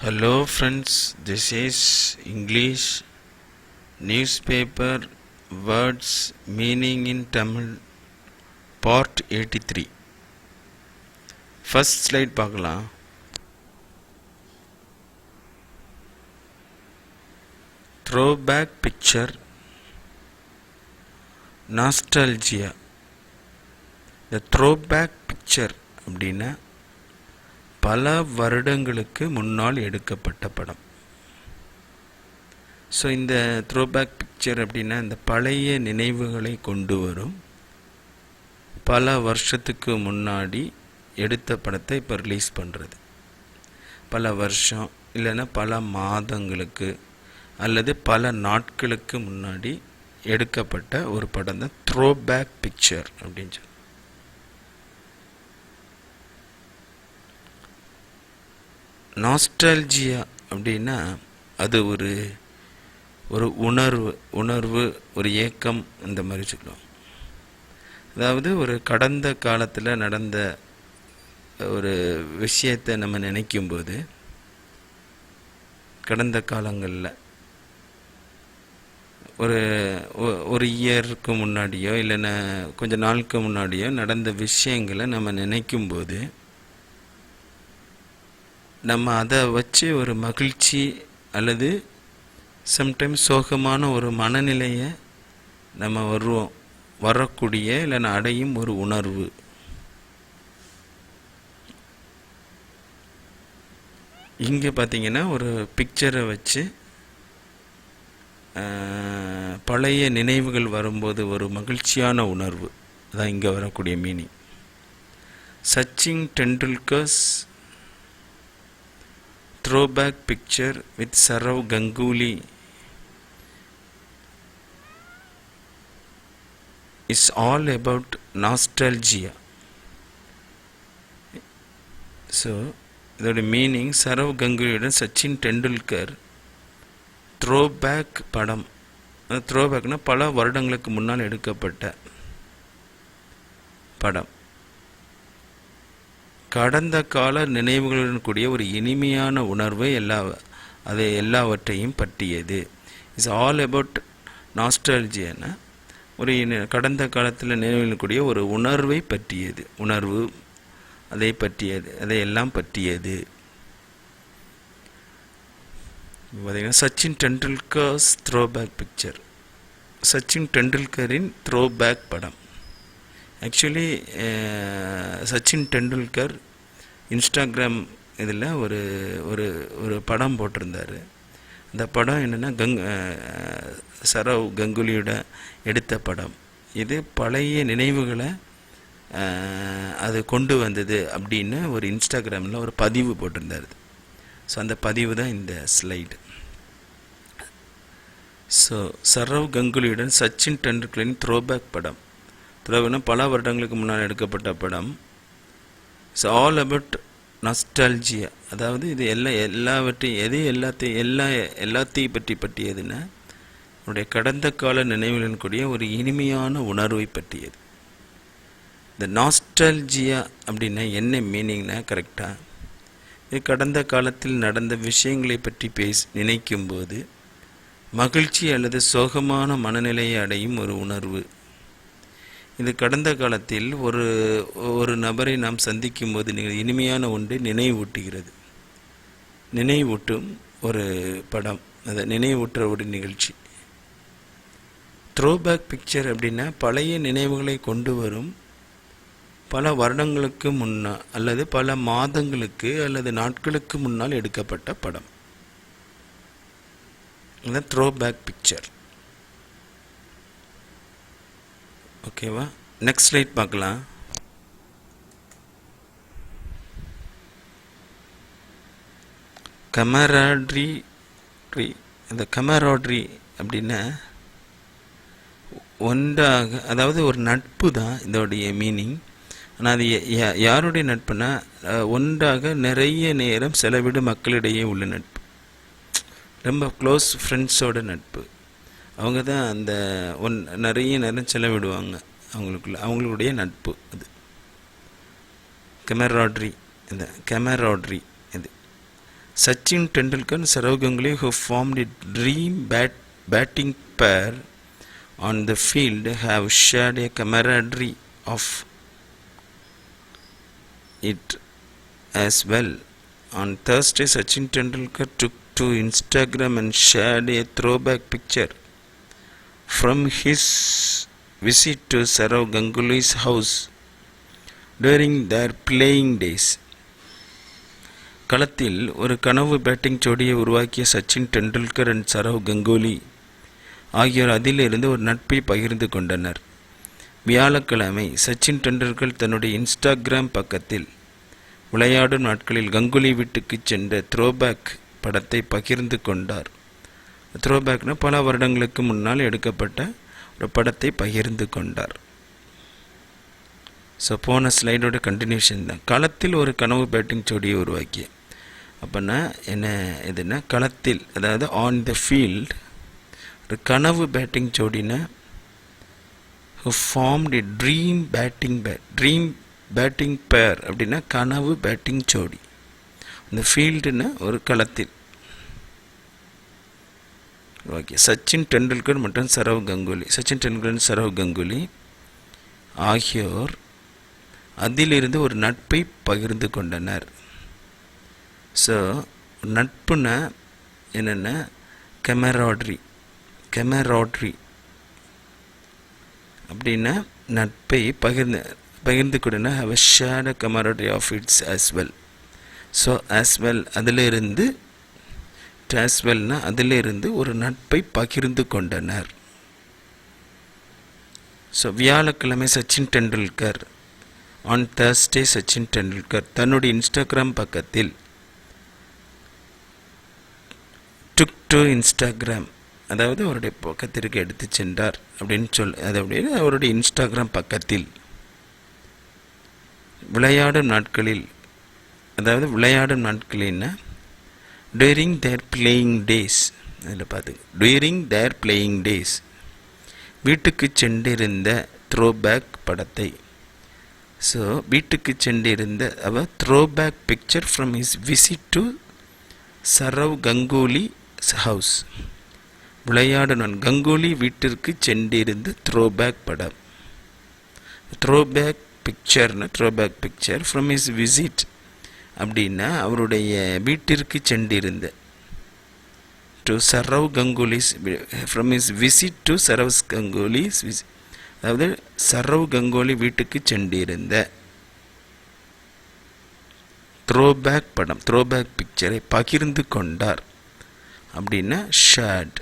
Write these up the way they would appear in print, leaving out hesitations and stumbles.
Hello friends, this is English newspaper words meaning in Tamil part 83. First slide பார்க்கலாம். Throwback picture, nostalgia. The throwback picture அப்படின்னா பல வருடங்களுக்கு முன்னால் எடுக்கப்பட்ட படம். ஸோ இந்த த்ரோபேக் பிக்சர் அப்படின்னா இந்த பழைய நினைவுகளை கொண்டு வரும் பல வருஷத்துக்கு முன்னாடி எடுத்த படத்தை இப்போ ரிலீஸ் பண்ணுறது. பல வருஷம் இல்லைன்னா பல மாதங்களுக்கு அல்லது பல நாட்களுக்கு முன்னாடி எடுக்கப்பட்ட ஒரு படம் தான் த்ரோபேக் பிக்சர் அப்படின்னு சொல்லி. நாஸ்டால்ஜியா அப்படின்னா அது ஒரு ஒரு உணர்வு ஒரு ஏக்கம் அந்த மாதிரி சொல்லுவோம். அதாவது ஒரு கடந்த காலத்தில் நடந்த ஒரு விஷயத்தை நம்ம நினைக்கும்போது கடந்த காலங்களில் ஒரு இயருக்கு முன்னாடியோ இல்லைன்னா கொஞ்சம் நாளுக்கு முன்னாடியோ நடந்த விஷயங்களை நம்ம நினைக்கும்போது நம்ம அதை வச்சு ஒரு மகிழ்ச்சி அல்லது சம்டைம்ஸ் சோகமான ஒரு மனநிலையை நம்ம வரக்கூடிய இல்லைன்னா அடையும் ஒரு உணர்வு. இங்கே பார்த்தீங்கன்னா ஒரு பிக்சரை வச்சு பழைய நினைவுகள் வரும்போது ஒரு மகிழ்ச்சியான உணர்வு அதான் இங்கே வரக்கூடிய meaning. Sachin Tendulkar's throwback picture with Sourav Ganguly is all about nostalgia. So இதோட மீனிங் சரவ் கங்குலியுடன் சச்சின் டெண்டுல்கர் த்ரோபேக் படம். த்ரோபேக்னா பல வருடங்களுக்கு முன்னால் எடுக்கப்பட்ட படம். கடந்த கால நினைவுகளுடன் கூடிய ஒரு இனிமையான உணர்வை எல்லாவற்றையும் பற்றியது. இட்ஸ் ஆல் அபவுட் நாஸ்டால்ஜியானா ஒரு கடந்த காலத்தில் நினைவுகளுடன் கூடிய ஒரு உணர்வை பற்றியது. உணர்வு அதையெல்லாம் பற்றியது. பார்த்தீங்கன்னா சச்சின் டெண்டுல்கர்ஸ் த்ரோபேக் பிக்சர், சச்சின் டெண்டுல்கரின் த்ரோபேக் படம். ஆக்சுவலி சச்சின் டெண்டுல்கர் இன்ஸ்டாகிராம் இதில் ஒரு ஒரு ஒரு படம் போட்டிருந்தார். அந்த படம் என்னென்னா சரவ் கங்குலியோட எடுத்த படம். இது பழைய நினைவுகளை அது கொண்டு வந்தது அப்படின்னு ஒரு இன்ஸ்டாகிராமில் ஒரு பதிவு போட்டிருந்தார். ஸோ அந்த பதிவு தான் இந்த ஸ்லைடு. ஸோ சரவ் கங்குலியுடன் சச்சின் டெண்டுல்கரின் த்ரோபேக் படம். த்ரோபேக்னா பல வருடங்களுக்கு முன்னால் எடுக்கப்பட்ட படம். It's all about nostalgia. அதாவது இது எல்லாத்தையும் பற்றியதுன்னா நம்முடைய கடந்த கால நினைவுகளின் கூடிய ஒரு இனிமையான உணர்வை பற்றியது. இந்த நாஸ்டால்ஜியா அப்படின்னா என்ன மீனிங்னா கரெக்டாக இது கடந்த காலத்தில் நடந்த விஷயங்களை பற்றி நினைக்கும்போது மகிழ்ச்சி அல்லது சோகமான மனநிலையை அடையும் ஒரு உணர்வு. இது கடந்த காலத்தில் ஒரு நபரை நாம் சந்திக்கும் போது இனிமையான ஒன்றை நினைவூட்டும் ஒரு படம், அதை நினைவூட்டுற ஒரு நிகழ்ச்சி. த்ரோபேக் பிக்சர் அப்படின்னா பழைய நினைவுகளை கொண்டு வரும் பல வருடங்களுக்கு முன்னால் அல்லது பல மாதங்களுக்கு அல்லது நாட்களுக்கு முன்னால் எடுக்கப்பட்ட படம். அதுதான் த்ரோபேக் பிக்சர். ஓகேவா? நெக்ஸ்ட் ஸ்லைட் பார்க்கலாம். கமராட்ரி. இந்த கமராட்ரி அப்படின்னா ஒன்றாக, அதாவது ஒரு நட்பு தான் இதோடைய மீனிங். ஆனால் அது யாருடைய நட்புனா ஒன்றாக நிறைய நேரம் செலவிடும் மக்களிடையே உள்ள நட்பு. ரொம்ப க்ளோஸ் ஃப்ரெண்ட்ஸோட நட்பு. அவங்க தான் அந்த நிறைய நேரம் செலவிடுவாங்க அவங்களுடைய நட்பு. அது கெமராட்ரி. இந்த கெமராட்ரி இது Sachin Tendulkar and Sourav Ganguly, who formed a dream batting pair on the field, have shared a camaraderie of it as well. On Thursday, Sachin Tendulkar took to Instagram and shared a throwback picture from his visit to Sourav Ganguly's house during their playing days. களத்தில் ஒரு கனவு batting ஜோடியை உருவாக்கிய Sachin Tendulkar and Sarav Ganguly ஆகியோர் அதிலிருந்து ஒரு நட்பை பகிர்ந்து கொண்டனர். வியாழக்கிழமை சச்சின் டெண்டுல்கர் தன்னுடைய இன்ஸ்டாகிராம் பக்கத்தில் விளையாடும் நாட்களில் கங்குலி வீட்டுக்கு சென்ற த்ரோபேக் படத்தை பகிர்ந்து கொண்டார். த்ரோபேக்னா பல வருடங்களுக்கு முன்னால் எடுக்கப்பட்ட ஒரு படத்தை பகிர்ந்து கொண்டார். ஸோ போன ஸ்லைடோட கண்டினியூஷன் தான். களத்தில் ஒரு கனவு பேட்டிங் ஜோடியை உருவாக்கிய அப்படின்னா என்ன இதுன்னா களத்தில், அதாவது ஆன் த ஃபீல்ட் ஒரு கனவு பேட்டிங் ஜோடினா who formed a dream batting pair அப்படின்னா கனவு பேட்டிங் ஜோடி. இந்த ஃபீல்டுன்னா ஒரு களத்தில். ஓகே, சச்சின் டெண்டுல்கர் மற்றும் சச்சின் டெண்டுல்கர் சரவ் கங்குலி ஆகியோர் அதிலிருந்து ஒரு நட்பை பகிர்ந்து கொண்டனர். ஸோ நட்புனா என்னென்னா கெமராட்ரி அப்படின்னா நட்பை பகிர்ந்து கொண்டனா have a shared a camaraderie of its as well. So as well அதிலிருந்து டாஸ்வெல்னா அதிலிருந்து ஒரு நட்பை பகிர்ந்து கொண்டனர். ஸோ வியாழக்கிழமை சச்சின் டெண்டுல்கர் ஆன் Thursday சச்சின் டெண்டுல்கர் தன்னுடைய இன்ஸ்டாகிராம் பக்கத்தில் டு இன்ஸ்டாகிராம், அதாவது அவருடைய பக்கத்திற்கு எடுத்து சென்றார் அப்படின்னு அதாவது அவருடைய இன்ஸ்டாகிராம் பக்கத்தில் விளையாடும் நாட்களில்னா during their playing days, அதில் பார்த்து during their playing days வீட்டுக்கு சென்றிருந்த த்ரோபேக் படத்தை. ஸோ வீட்டுக்கு சென்றிருந்த அவர் throwback picture from his visit to Sourav Ganguly house. விளையாடும் கங்குலி வீட்டிற்கு சென்றிருந்த த்ரோபேக் படம். Throwback picture from his visit அப்படின்னா அவருடைய வீட்டிற்கு சென்றிருந்த to Sourav Ganguly's from his visit to Sourav Ganguly's visit, அதாவது சரவ் கங்குலி வீட்டுக்கு சென்றிருந்த த்ரோபேக் பிக்சரை பகிர்ந்து கொண்டார் அப்படின்னா ஷேர்ட்.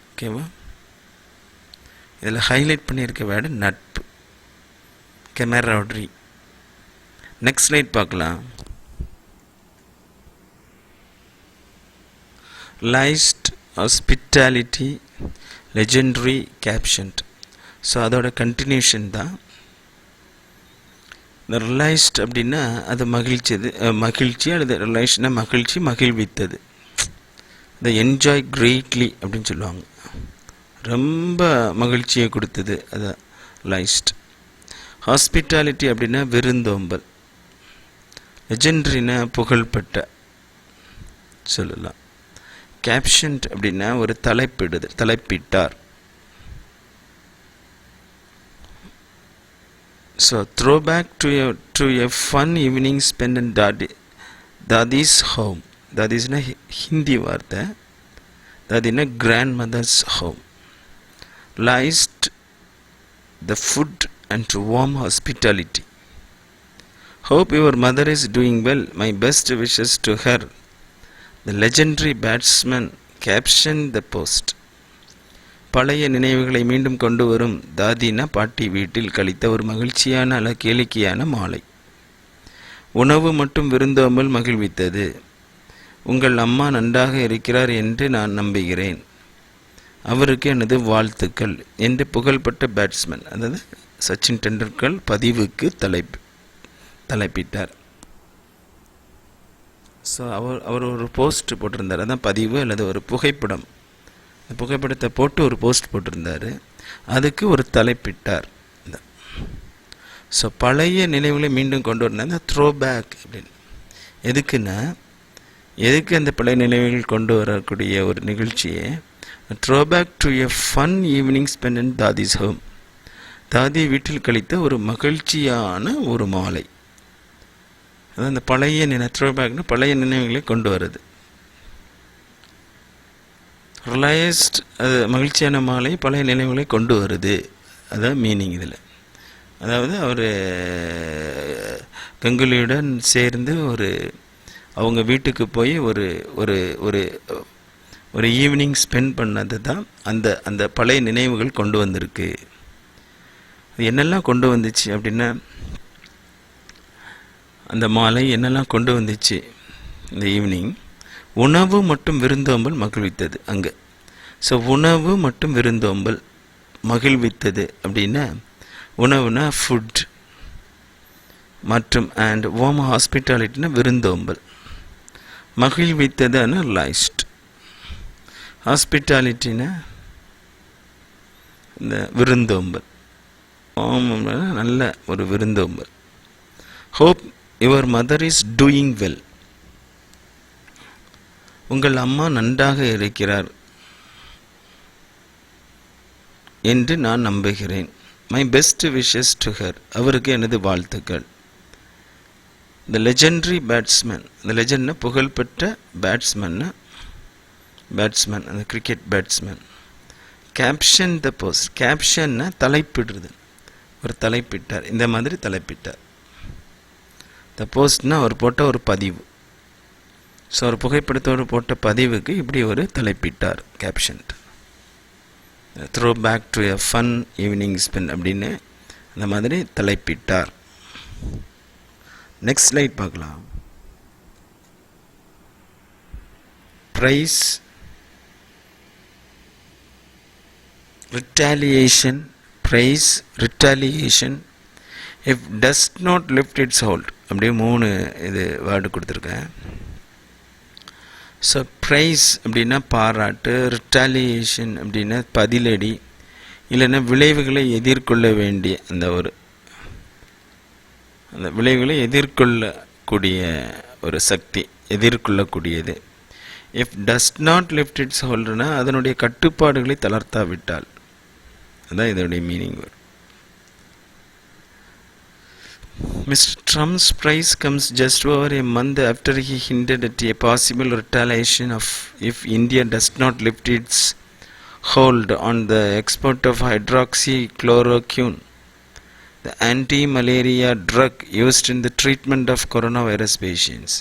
ஓகேவா? இதில் ஹைலைட் பண்ணியிருக்க வேர்டு நட்பு, கெமராட்ரி. நெக்ஸ்ட் ஸ்லைட் பார்க்கலாம். லைஸ்ட் ஹாஸ்பிட்டாலிட்டி லெஜெண்டரி கேப்ஷன்ட். ஸோ அதோட கண்டினியூஷன் தான். இந்த ரிலைஸ்ட் அப்படின்னா அது மகிழ்ச்சி அல்லது ரிலைஸ்ட்னா மகிழ்வித்தது. இந்த என்ஜாய் கிரேட்லி அப்படின்னு சொல்லுவாங்க, ரொம்ப மகிழ்ச்சியை கொடுத்தது, அதான் லைஸ்ட். ஹாஸ்பிட்டாலிட்டி அப்படின்னா விருந்தோம்பல். லெஜெண்டரினா புகழ்பெற்ற சொல்லலாம். கேப்ஷன்ட் அப்படின்னா ஒரு தலைப்பிட்டார். So throwback to a fun evening spent in Dadi's home. Dadi's-na Hindi வார்த்தை. Dadi's grandmother's home. Liced the food and warm hospitality. Hope your mother is doing well. My best wishes to her. The legendary batsman captioned the post. பழைய நினைவுகளை மீண்டும் கொண்டு வரும் தாதினா பாட்டி வீட்டில் கழித்த ஒரு மகிழ்ச்சியான கேளிக்கையான மாலை. உணவு மட்டும் விருந்தோம்பல் மகிழ்வித்தது. உங்கள் அம்மா நன்றாக இருக்கிறார் என்று நான் நம்புகிறேன். அவருக்கு எனது வாழ்த்துக்கள் என்று புகழ்பெற்ற பேட்ஸ்மேன், அதாவது சச்சின் டெண்டுல்கர் பதிவுக்கு தலைப்பிட்டார். ஸோ அவர் ஒரு போஸ்ட் போட்டிருந்தார், அதான் பதிவு அல்லது ஒரு புகைப்படத்தை போட்டு ஒரு போஸ்ட் போட்டிருந்தார். அதுக்கு ஒரு தலைப்பிட்டார். ஸோ பழைய நினைவுகளை மீண்டும் கொண்டு வரணும், த்ரோ பேக் அப்படின்னு. எதுக்குன்னா எதுக்கு அந்த பழைய நினைவுகள் கொண்டு வரக்கூடிய ஒரு நிகழ்ச்சியை throwback to a fun evening spent in Dadi's home, Dadi வீட்டில் கழித்த ஒரு மகிழ்ச்சியான ஒரு மாலை. அதான் அந்த பழைய த்ரோபேக்னு பழைய நினைவுகளை கொண்டு வருது. ரிலைஸ்ட் அது மகிழ்ச்சியான மாலை பழைய நினைவுகளை கொண்டு வருது, அதான் மீனிங் இதில். அதாவது அவர் கங்குலியுடன் சேர்ந்து அவங்க வீட்டுக்கு போய் ஒரு ஒரு ஒரு ஒரு ஈவினிங் ஸ்பெண்ட் பண்ணது தான் அந்த பழைய நினைவுகள் கொண்டு வந்திருக்கு. அது என்னெல்லாம் கொண்டு வந்துச்சு அப்படின்னா, அந்த மாலை என்னெல்லாம் கொண்டு வந்துச்சு இந்த ஈவினிங், உணவு மற்றும் விருந்தோம்பல் மகிழ்வித்தது அங்கே. ஸோ உணவு மற்றும் விருந்தோம்பல் மகிழ்வித்தது அப்படின்னா, உணவுனா ஃபுட் மற்றும் அண்ட் வார்ம் ஹாஸ்பிட்டாலிட்டினா விருந்தோம்பல், மகிழ்வித்ததுன்னா லைஸ்ட், ஹாஸ்பிட்டாலிட்டினா இந்த விருந்தோம்பல், நல்ல ஒரு விருந்தோம்பல். Hope your mother is doing well, உங்கள் அம்மா நன்றாக இருக்கிறார் என்று நான் நம்புகிறேன். My best wishes to her, அவருக்கு எனது வாழ்த்துக்கள். த லெஜெண்டரி பேட்ஸ்மேன், இந்த லெஜெண்ட்னா புகழ்பெற்ற பேட்ஸ்மேன், அந்த cricket batsman. Caption the post, கேப்ஷன்னா தலைப்பிடுறது, ஒரு தலைப்பிட்டார், இந்த மாதிரி தலைப்பிட்டார். த போஸ்ட்னா அவர் போட்ட ஒரு பதிவு. ஸோ ஒரு புகைப்படத்தோடு போட்ட பதிவுக்கு இப்படி ஒரு தலைப்பிட்டார், caption. Throwback to a fun evening spent அப்படின்னு அந்த மாதிரி தலைப்பிட்டார். நெக்ஸ்ட் ஸ்லைட் பார்க்கலாம். Praise, retaliation, praise, retaliation, if does not lift its hold, அப்படியே 3 இது வேர்டு கொடுத்துருக்கேன். ஸோ ப்ரைஸ் அப்படின்னா பாராட்டு, ரிட்டாலியேஷன் அப்படின்னா பதிலடி, இல்லைன்னா விளைவுகளை எதிர்கொள்ள வேண்டிய அந்த விளைவுகளை எதிர்கொள்ளக்கூடிய ஒரு சக்தி, எதிர்கொள்ளக்கூடியது. If does not lift its ஹோல்டுனா அதனுடைய கட்டுப்பாடுகளை தளர்த்தாவிட்டால், அதான் இதனுடைய மீனிங் வரும். Mr. Trump's price comes just over a month after he hinted at a possible retaliation if India does not lift its hold on the export of hydroxychloroquine, the anti-malaria drug used in the treatment of coronavirus patients.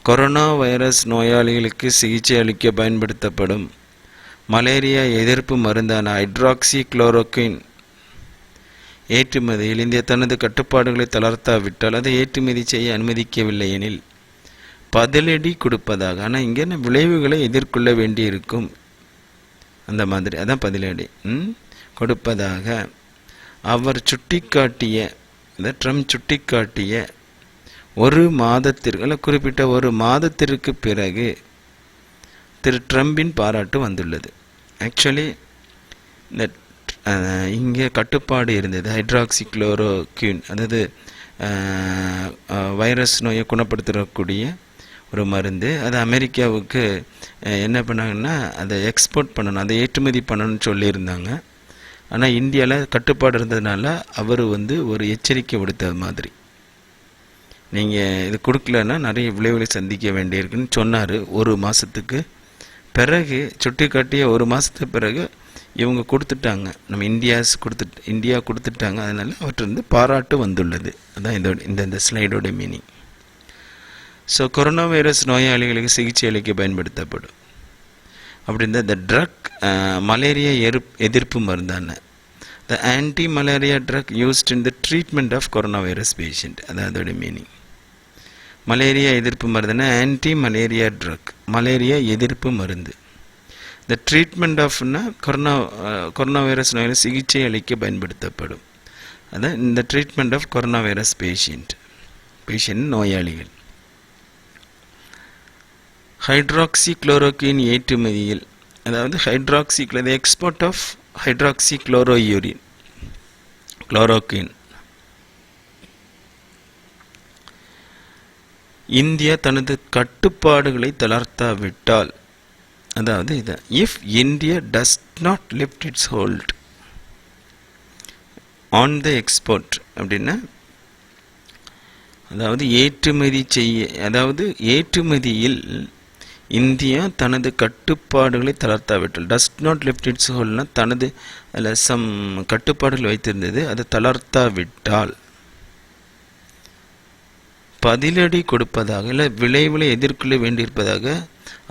Corona virus நோயாளிகளுக்கு சிகிச்சை அளிக்க பயன்படுத்தப்படும் malaria எதிர்ப்பு மருந்தான hydroxychloroquine ஏற்றுமதியில் India தனது கட்டுப்பாடுகளை தளர்த்தாவிட்டால் அதை ஏற்றுமதி செய்ய அனுமதிக்கவில்லை எனில் பதிலடி கொடுப்பதாக, ஆனால் இங்கே விளைவுகளை எதிர்கொள்ள வேண்டியிருக்கும், அந்த மாதிரி அதான் பதிலடி கொடுப்பதாக அவர் சுட்டிக்காட்டிய, ட்ரம்ப் சுட்டிக்காட்டிய ஒரு மாதத்திற்கு, குறிப்பிட்ட ஒரு மாதத்திற்கு பிறகு திரு ட்ரம்பின் பாராட்டு வந்துள்ளது. ஆக்சுவலி இந்த இங்கே கட்டுப்பாடு இருந்தது, ஹைட்ராக்சிக்ளோரோக்வின், அதாவது வைரஸ் நோயை குணப்படுத்தக்கூடிய ஒரு மருந்து. அது அமெரிக்காவுக்கு என்ன பண்ணாங்கன்னா அதை எக்ஸ்போர்ட் பண்ணணும், அதை ஏற்றுமதி பண்ணணும்னு சொல்லியிருந்தாங்க. ஆனால் இந்தியாவில் கட்டுப்பாடு இருந்ததுனால அவர் ஒரு எச்சரிக்கை விடுத்த மாதிரி, நீங்கள் இது கொடுக்கலன்னா நிறைய விளைவுகளை சந்திக்க வேண்டியிருக்குன்னு சொன்னார். ஒரு மாதத்துக்கு பிறகு சுட்டிக்காட்டிய ஒரு மாதத்துக்கு பிறகு இவங்க கொடுத்துட்டாங்க, நம்ம இந்தியா கொடுத்துட்டாங்க. அதனால் அவற்றிருந்து பாராட்டு வந்துள்ளது. அதான் இந்த ஸ்லைடோட மீனிங். ஸோ கொரோனா வைரஸ் நோயாளிகளுக்கு சிகிச்சை அளிக்க பயன்படுத்தப்படும் அப்படின்ற த ட்ரக் மலேரியா எதிர்ப்பு மருந்தான the anti malaria drug used in the treatment of corona virus patient, அதான் அதோட மீனிங். மலேரியா எதிர்ப்பு மருந்துனா ஆன்டி மலேரியா ட்ரக், மலேரியா எதிர்ப்பு மருந்து. த ட்ரீட்மெண்ட் ஆஃப்னா கொரோனா வைரஸ் நோயில் சிகிச்சை அளிக்க பயன்படுத்தப்படும், அதான் இந்த treatment of corona virus patient நோயாளிகள். ஹைட்ராக்சிக்ளோரோக்வின் ஏற்றுமதியில், அதாவது எக்ஸ்போர்ட் ஆஃப் ஹைட்ராக்சிக்ளோரோக்வின் இந்தியா தனது கட்டுப்பாடுகளை தளர்த்தாவிட்டால், அதாவது இது if India does not lift its hold on the export அப்படின்னா, அதாவது ஏற்றுமதியில் இந்தியா தனது கட்டுப்பாடுகளை தளர்த்தாவிட்டால், டஸ் நாட் லிஃப்ட் இட்ஸ் ஹோல்ட்னா தனது அதில் சம் கட்டுப்பாடுகள் வைத்திருந்தது, அதை தளர்த்தாவிட்டால் பதிலடி கொடுப்பதாக இல்லை விளைவுகளை எதிர்கொள்ள வேண்டியிருப்பதாக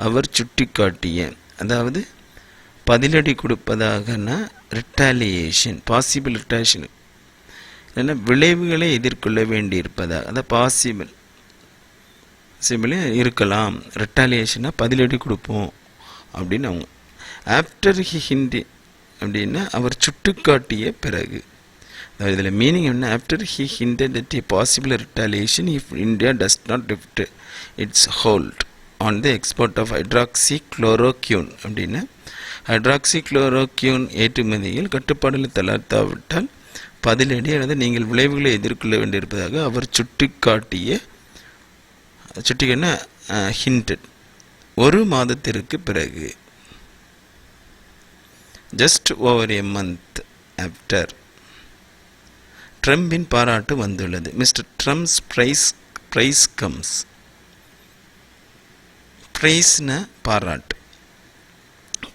அவர் சுட்டிக்காட்டிய, அதாவது பதிலடி கொடுப்பதாகனா ரிட்டாலியேஷன், பாசிபிள் ரிட்டாலியேஷன் இல்லைன்னா விளைவுகளை எதிர்கொள்ள வேண்டியிருப்பதாக, அதாவது பாசிபிள் இருக்கலாம், ரிட்டாலியேஷனாக பதிலடி கொடுப்போம் அப்படின்னு அவங்க. ஆஃப்டர் ஹிண்டி அப்படின்னா அவர் சுட்டிக்காட்டிய பிறகு, அதாவது இதில் மீனிங் என்ன, after he hinted at a possible retaliation if India does not lift its hold on the export of hydroxychloroquine அப்படின்னா, ஹைட்ராக்சி குளோரோக்யூன் ஏற்றுமதியில் கட்டுப்பாடுகளை தளர்த்தாவிட்டால் பதிலடி அல்லது நீங்கள் விளைவுகளை எதிர்கொள்ள வேண்டியிருப்பதாக அவர் சுட்டிக்காட்டின ஹிண்டட் ஒரு மாதத்திற்கு பிறகு, just over a month after. ட்ரம்பின் பாராட்டு வந்துள்ளது. Mister Trump's praise comes. பிரைஸ்னா பாராட்டு,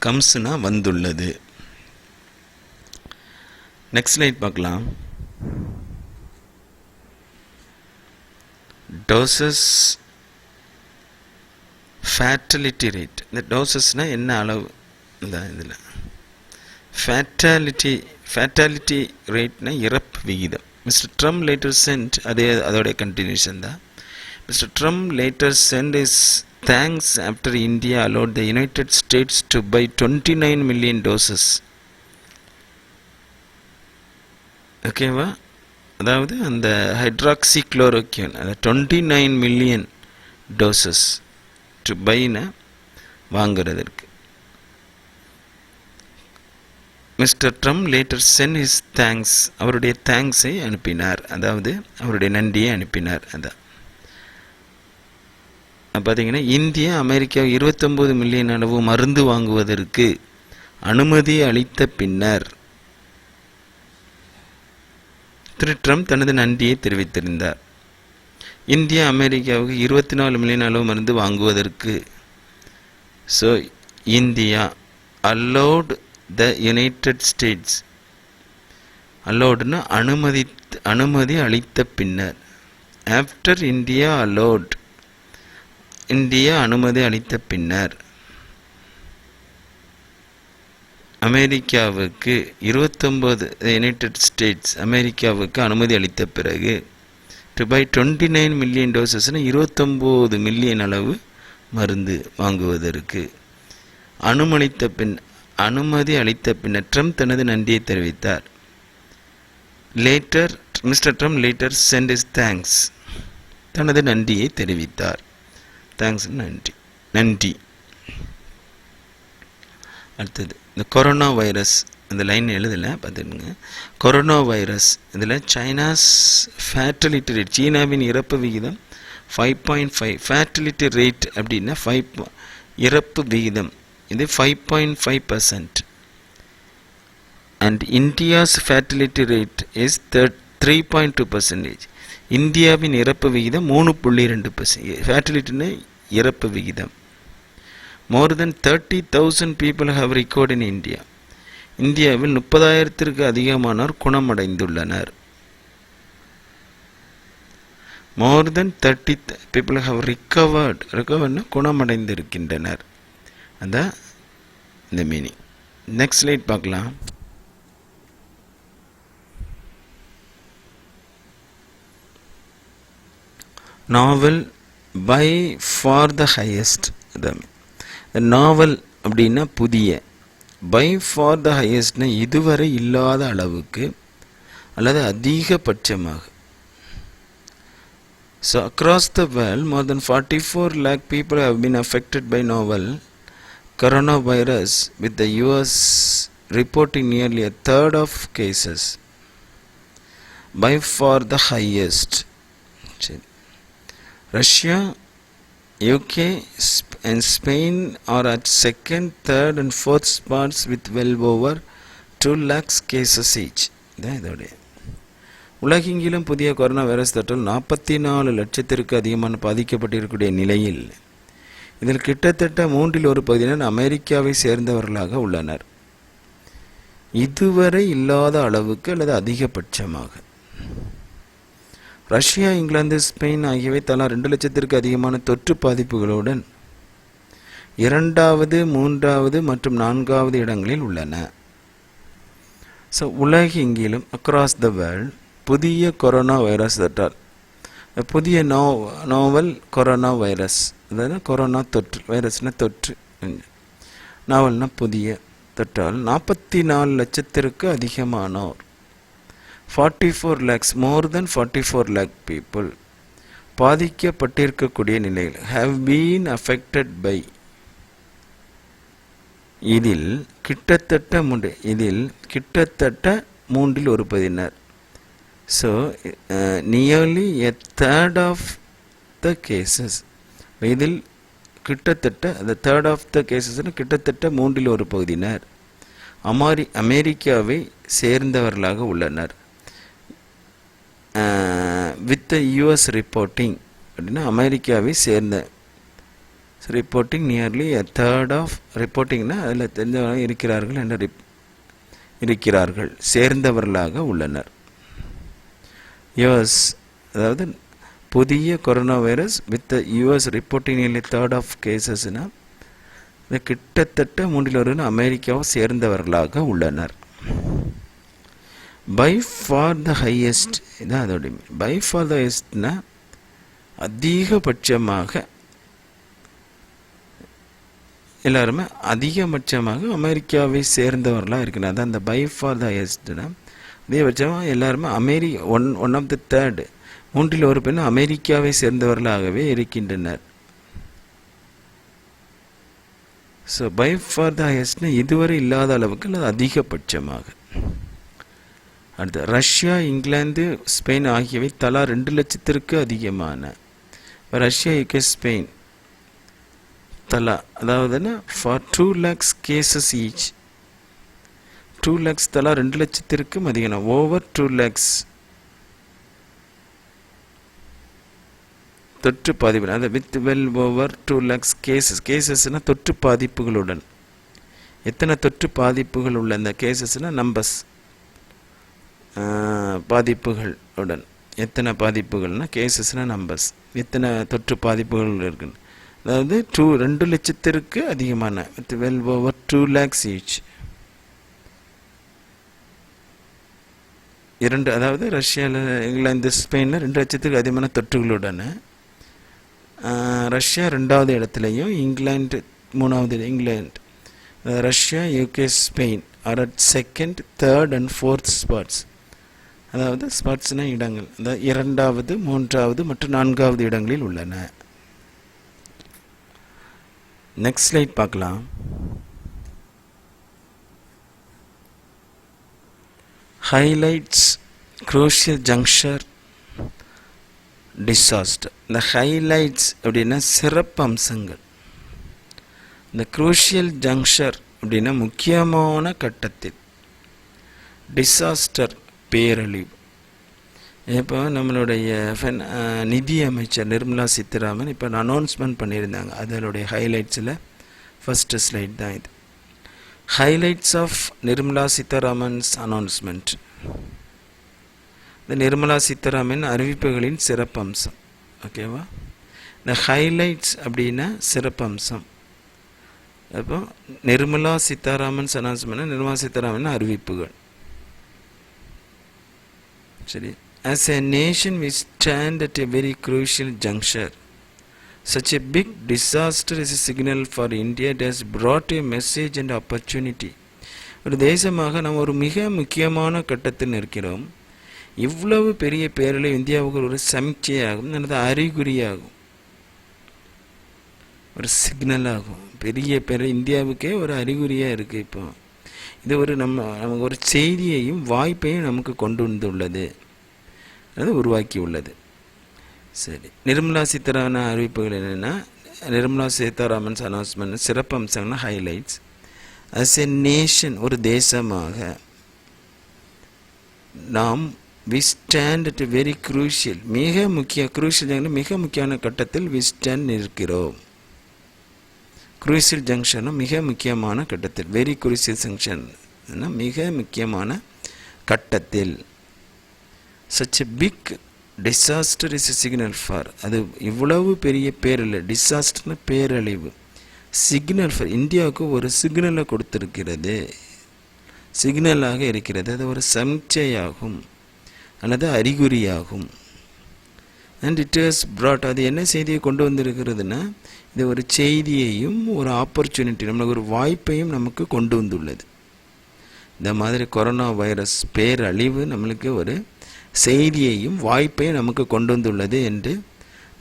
கம்ஸ்னா வந்துள்ளது. நெக்ஸ்ட் ஸ்லைட் பார்க்கலாம். Doses fatality rate. இந்த டோசஸ்னா என்ன அளவு, இந்த இதில் ஃபேட்டாலிட்டி ரேட்னா இறப்பு விகிதம். மிஸ்டர் ட்ரம்ப் லேட்டர் சென்ட், அதோடைய கண்டினியூஷன் தான். Mister Trump later sent his thanks after India allowed the United States to buy 29 million doses. ஓகேவா, அதாவது அந்த ஹைட்ராக்சி குளோரோக்யூன் அதை 29 million doses டு பைனா வாங்கிறதுக்கு. Mister Trump later sent his thanks, அவருடைய தேங்க்ஸை அனுப்பினார், அதாவது அவருடைய நன்றியை அனுப்பினார். அதான் பார்த்தீங்கன்னா, இந்தியா அமெரிக்கா 29 மில்லியன் அளவு மருந்து வாங்குவதற்கு அனுமதி அளித்த பின்னர் திரு ட்ரம்ப் தனது நன்றியை தெரிவித்திருந்தார். இந்தியா அமெரிக்காவுக்கு 24 மில்லியன் அளவு மருந்து வாங்குவதற்கு, so India allowed the United States, அலோடுன்னா அனுமதி அளித்த பின்னர், ஆஃப்டர் இந்தியா அனுமதி அளித்த பின்னர் அமெரிக்காவுக்கு 29 யுனைடெட் ஸ்டேட்ஸ் அமெரிக்காவுக்கு அனுமதி அளித்த பிறகு டு பை 29 மில்லியன் டோசஸ்னு 29 மில்லியன் அளவு மருந்து வாங்குவதற்கு அனுமதி அளித்த பின்னர் ட்ரம்ப் தனது நன்றியை தெரிவித்தார். Later mister Trump later sent his thanks, தனது நன்றியை தெரிவித்தார். தேங்க்ஸ், நன்றி. அடுத்தது இந்த கொரோனா வைரஸ், இந்த லைன் எழுதலை பார்த்துக்கோங்க. கொரோனா வைரஸ் இதில் சைனாஸ் ஃபேட்டலிட்டி ரேட், சீனாவின் இறப்பு விகிதம் 5.5. ஃபேட்டலிட்டி ரேட் அப்படின்னா இறப்பு விகிதம் இது 5.5%. And India's fatality rate is 3.2%. இந்தியாவின் இறப்பு விகிதம் 3.2%. ஃபேட்டலிட்டின்னு இறப்பு விகிதம். More than 30,000 people have recorded in India. இந்தியாவில் 30,000 அதிகமானோர் குணமடைந்துள்ளனர். More than 30 people have recovered குணமடைந்திருக்கின்றனர். அதான் இந்த மீனிங். நெக்ஸ்ட் ஸ்லைட் பார்க்கலாம். நாவல் பை ஃபார் த ஹையஸ்ட். நாவல் அப்படின்னா புதிய, பை ஃபார் த ஹையஸ்ட்னா இதுவரை இல்லாத அளவுக்கு அல்லது அதிகபட்சமாக. So across the world more than 44 lakh people have been affected by novel coronavirus, with the US reporting nearly a third of cases. By far the highest. Russia, UK and Spain are at second, third and fourth spots with well over 2 lakhs cases each. இதான் இதோடைய உலகெங்கிலும் புதிய corona virus தொற்றால் 44 லட்சத்திற்கு அதிகமான பாதிக்கப்பட்டிருக்கக்கூடிய நிலையில் இதில் கிட்டத்தட்ட 1/3 பகுதியினர் அமெரிக்காவை சேர்ந்தவர்களாக உள்ளனர். இதுவரை இல்லாத அளவுக்கு அல்லது அதிகபட்சமாக ரஷ்யா, இங்கிலாந்து, ஸ்பெயின் ஆகியவை தலா 2 லட்சத்திற்கு அதிகமான தொற்று பாதிப்புகளுடன் 2வது, 3வது மற்றும் 4வது இடங்களில் உள்ளன. ஸோ உலகெங்கிலும் அக்ராஸ் த வேர்ல்ட் புதிய கொரோனா வைரஸ் தொற்றால், புதிய நோவல் கொரோனா வைரஸ், அதாவது கொரோனா தொற்று, வைரஸ்னா தொற்று, நாவல்னா புதிய தொற்றால் 44 லட்சத்திற்கு அதிகமானோர், 44 lakhs, more than 44 lakh people பாதிக்கப்பட்டிருக்கக்கூடிய நிலையில் have been affected by, இதில் கிட்டத்தட்ட 1/3 பகுதியினர். So nearly a third of the cases, இதில் கிட்டத்தட்ட the third of the cases கிட்டத்தட்ட 1/3 பகுதியினர் அமெரிக்காவை சேர்ந்தவர்களாக உள்ளனர். வித் த யூஎஸ் ரிப்போர்ட்டிங் அப்படின்னா அமெரிக்காவை சேர்ந்த reporting nearly a third of ரிப்போர்ட்டிங்னா அதில் தெரிஞ்சவர்கள் இருக்கிறார்கள் என்ற இருக்கிறார்கள் சேர்ந்தவர்களாக உள்ளனர். யூஎஸ், அதாவது புதிய corona virus with the US reporting nearly third of கேசஸ்னா இது கிட்டத்தட்ட 1/3 அமெரிக்காவை சேர்ந்தவர்களாக உள்ளனர். பை ஃபார் த ஹையஸ்ட், இதான் அதோட பை ஃபார் த ஹையஸ்ட்னா அதிகபட்சமாக எல்லாருமே அதிகபட்சமாக அமெரிக்காவை சேர்ந்தவர்களாக இருக்கிறார். அதான் அந்த பை ஃபார் த ஹையஸ்ட்னா அதிகபட்சமாக எல்லாருமே ஒன் ஆஃப் த தேர்டு 1/3 அமெரிக்காவை சேர்ந்தவர்களாகவே இருக்கின்றனர். ஸோ பை ஃபார் த ஹையஸ்ட்னா இதுவரை இல்லாத அளவுக்கு அல்லது அதிகபட்சமாக. அடுத்து ரஷ்யா, இங்கிலாந்து, ஸ்பெயின் ஆகியவை தலா 2 லட்சத்திற்கு அதிகமான, ரஷ்யா, யூகே, ஸ்பெயின் தலா, அதாவதுன்னா for 2 lakhs cases each, 2 lakhs தலா 2 லட்சத்திற்கும் அதிகம், ஓவர் 2 lakhs தொற்று பாதிப்பு, அது வித் வெல் ஓவர் 2 lakhs கேசஸ்னா தொற்று பாதிப்புகளுடன். எத்தனை தொற்று பாதிப்புகள் உள்ள இந்த கேசஸ்னா நம்பர்ஸ், பாதிப்புகளுடன் எத்தனை பாதிப்புகள்னா கேசஸ்னா நம்பர்ஸ், எத்தனை தொற்று பாதிப்புகள் இருக்குன்னு, அதாவது 2 லட்சத்திற்கு அதிகமான with well over 2 lakhs each. அதாவது ரஷ்யாவில், இங்கிலாந்து, ஸ்பெயினில் 2 லட்சத்துக்கு அதிகமான தொற்றுகளுடன் ரஷ்யா 2வது இடத்துலையும், இங்கிலாந்து 3வது, England, Russia, UK, Spain are at second, third and fourth spots, அதாவது ஸ்பாட்ஸ்னா இடங்கள், அதாவது 2வது, 3வது மற்றும் 4வது இடங்களில் உள்ளன. நெக்ஸ்ட் ஸ்லைட் பார்க்கலாம். Highlights, crucial juncture, disaster. இந்த ஹைலைட்ஸ் அப்படின்னா சிறப்பு அம்சங்கள், இந்த குரூஷியல் ஜங்ஷர் அப்படின்னா முக்கியமான கட்டத்தில், டிசாஸ்டர் பேரழிவு. இப்போ நம்மளுடைய நிதி அமைச்சர் நிர்மலா சீதாராமன் இப்போ அனௌன்ஸ்மெண்ட் பண்ணியிருந்தாங்க, அதனுடைய ஹைலைட்ஸில் ஃபஸ்ட்டு ஸ்லைட் தான் இது. Highlights of Nirmala Sitharaman's announcement. இந்த நிர்மலா சீதாராமன் அறிவிப்புகளின் சிறப்பம்சம். ஓகேவா, இந்த ஹைலைட்ஸ் அப்படின்னா சிறப்பம்சம். அப்போ நிர்மலா சீதாராமன்ஸ் அனௌன்ஸ்மெண்ட், நிர்மலா சீதாராமன் அறிவிப்புகள். சரி, as a nation we stand at a very crucial juncture. Such a big disaster is a signal for India. It has brought a message and opportunity. ஒரு தேசமாக நாம் ஒரு மிக முக்கியமான கட்டத்தில் இருக்கிறோம். இவ்வளவு பெரிய பேரழிவு இந்தியாவுக்கு ஒரு சமிச்சையாகும், அல்லது அறிகுறியாகும், ஒரு சிக்னலாகும். பெரிய இந்தியாவுக்கே ஒரு அறிகுறியாக இருக்குது. இப்போ இது ஒரு நமக்கு ஒரு செய்தியையும் வாய்ப்பையும் நமக்கு கொண்டு வந்துள்ளது, அது உருவாக்கி உள்ளது. சரி, நிர்மலா சீதாராமன் அறிவிப்புகள் என்னென்னா, நிர்மலா சீதாராமன்ஸ் அனௌன்ஸ்மெண்ட் சிறப்பு அம்சங்கள்னா ஹைலைட்ஸ். அஸ் எ நேஷன், ஒரு தேசமாக நாம் we stand at very crucial, மிக முக்கியமான கட்டத்தில் வி ஸ்டாண்ட் இருக்கிறோம். குரூஷியல் ஜங்ஷனும் மிக முக்கியமான கட்டத்தில், வெரி குரூஷியல் ஜங்ஷன் மிக முக்கியமான கட்டத்தில். Such a big disaster is a signal for, அது இவ்வளவு பெரிய பேரழிவு, டிசாஸ்டர்னு பேரழிவு, சிக்னல் ஃபார் இந்தியாவுக்கு ஒரு சிக்னலை கொடுத்திருக்கிறது, சிக்னலாக இருக்கிறது. அது ஒரு சமிச்சையாகும் அல்லது அறிகுறியாகும். அண்ட் இட் ஹஸ் brought, அது என்ன செய்தியை கொண்டு வந்திருக்கிறதுனா, இது ஒரு செய்தியையும் ஒரு ஆப்பர்ச்சுனிட்டி, நம்மளுக்கு ஒரு வாய்ப்பையும் நமக்கு கொண்டு வந்துள்ளது. இந்த மாதிரி கொரோனா வைரஸ் பேரழிவு நம்மளுக்கு ஒரு செய்தியையும் வாய்ப்பையும் நமக்கு கொண்டு வந்துள்ளது என்று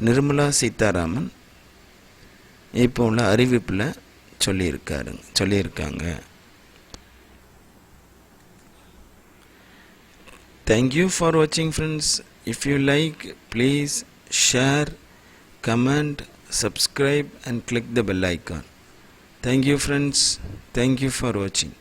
நிர்மலா சீதாராமன் இப்போ உள்ள அறிவிப்பில் சொல்லியிருக்காங்க. Thank you for watching, friends. If you like, please share, comment, subscribe and click the bell icon. Thank you, friends. Thank you for watching.